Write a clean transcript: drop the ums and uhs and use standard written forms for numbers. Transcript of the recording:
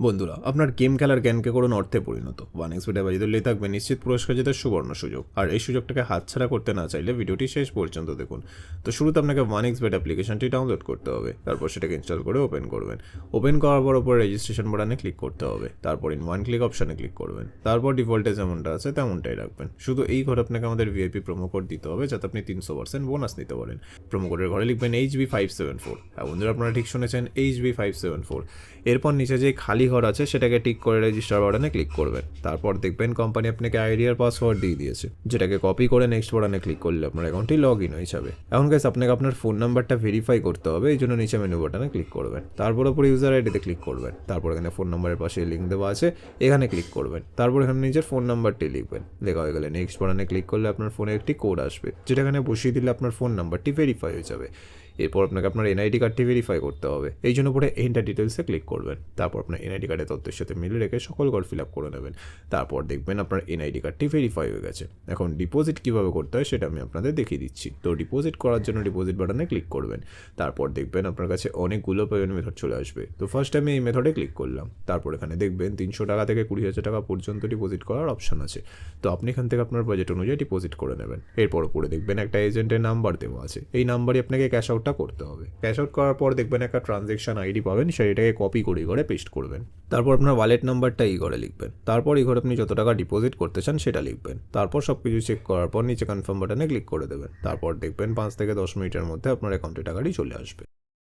বন্ধুরা, আপনার গেম খেলার জ্ঞানকে করুন অর্থে পরিণত। ওয়ান এক্সপেটে বাজি ধরলেই থাকবে নিশ্চিত পুরস্কার জেতার সুবর্ণ সুযোগ। আর এই সুযোগটাকে হাতছাড়া করতে না চাইলে ভিডিওটি শেষ পর্যন্ত দেখুন। তো শুরুতে আপনাকে ওয়ান এক্সপেট অ্যাপ্লিকেশনটি ডাউনলোড করতে হবে, তারপর সেটাকে ইনস্টল করে ওপেন করবেন। ওপেন করার পর ওপরে রেজিস্ট্রেশন বাটনে ক্লিক করতে হবে, তারপর ইন ওয়ান ক্লিক অপশানে ক্লিক করবেন, তারপর ডিফল্টে যেমনটা আছে তেমনটাই রাখবেন। শুধু এই ঘরে আপনাকে আমাদের ভিআইপি প্রোমো কোড দিতে হবে, যাতে আপনি 300% বোনাস নিতে পারেন। প্রোমো কোডের ঘরে লিখবেন HB574। হ্যাঁ বন্ধুরা, আপনারা ঠিক শুনেছেন, HB574। এরপর নিচে যে খালি ঘর আছে সেটাকে টিক করে রেজিস্টার বাটনে ক্লিক করবেন। তারপর দেখবেন কোম্পানি আপনাকে আইডি আর পাসওয়ার্ড দিয়ে দিয়েছে, যেটাকে কপি করে নেক্সট বাটনে ক্লিক করলে আপনার অ্যাকাউন্টটি লগ ইন হয়ে যাবে। এখন গাইস, আপনাকে আপনার ফোন নাম্বারটা ভেরিফাই করতে হবে, এই জন্য নিচে মেনু বাটনে ক্লিক করবেন, তারপর ওপরে ইউজার আইডিতে ক্লিক করবেন, তারপর এখানে ফোন নাম্বারের পাশে লিঙ্ক দেওয়া আছে, এখানে ক্লিক করবেন, তারপর এখানে নিজের ফোন নাম্বারটি লিখবেন। লেখা হয়ে গেলে নেক্সট বাটনে ক্লিক করলে আপনার ফোনে একটি কোড আসবে, যেটা এখানে বসিয়ে দিলে আপনার ফোন নাম্বারটি ভেরিফাই হয়ে যাবে। এরপর আপনাকে আপনার এনআইডি কার্ডটি ভেরিফাই করতে হবে, এই জন্য পরে এন্টার ডিটেলসে ক্লিক করবেন। তারপর আপনার এনআইডি কার্ডের তথ্যের সাথে মিলে রেখে সকল ঘর ফিল আপ করে নেবেন। তারপর দেখবেন আপনার এনআইডি কার্ডটি ভেরিফাই হয়ে গেছে। এখন ডিপোজিট কীভাবে করতে হয় সেটা আমি আপনাদের দেখিয়ে দিচ্ছি। তো ডিপোজিট করার জন্য ডিপোজিট বাটনে ক্লিক করবেন, তারপর দেখবেন আপনার কাছে অনেকগুলো পেমেন্ট মেথড চলে আসবে। তো ফার্স্ট আমি এই মেথডে ক্লিক করলাম, তারপর এখানে দেখবেন 300 টাকা থেকে 20,000 টাকা পর্যন্ত ডিপোজিট করার অপশান আছে। তো আপনি এখান থেকে আপনার বাজেট অনুযায়ী ডিপোজিট করে নেবেন। এরপর উপরে দেখবেন একটা এজেন্টের নাম্বার দেওয়া আছে, এই নাম্বারই আপনাকে ক্যাশ আউটটা করতে হবে। ক্যাশ আউট করার পর দেখবেন একটা ট্রানজ্যাকশন আইডি পাবেন, সেটাকে কপি করে ঘরে পেস্ট করবেন। তারপর আপনার ওয়ালেট নাম্বারটা এই ঘরে লিখবেন, তারপর এই ঘরে আপনি যত টাকা ডিপোজিট করতে চান সেটা লিখবেন। তারপর সব কিছু চেক করার পর নিচে কনফার্ম বাটনে ক্লিক করে দেবেন। তারপর দেখবেন 5 থেকে 10 মিনিটের মধ্যে আপনার অ্যাকাউন্টে টাকাটি চলে আসবে।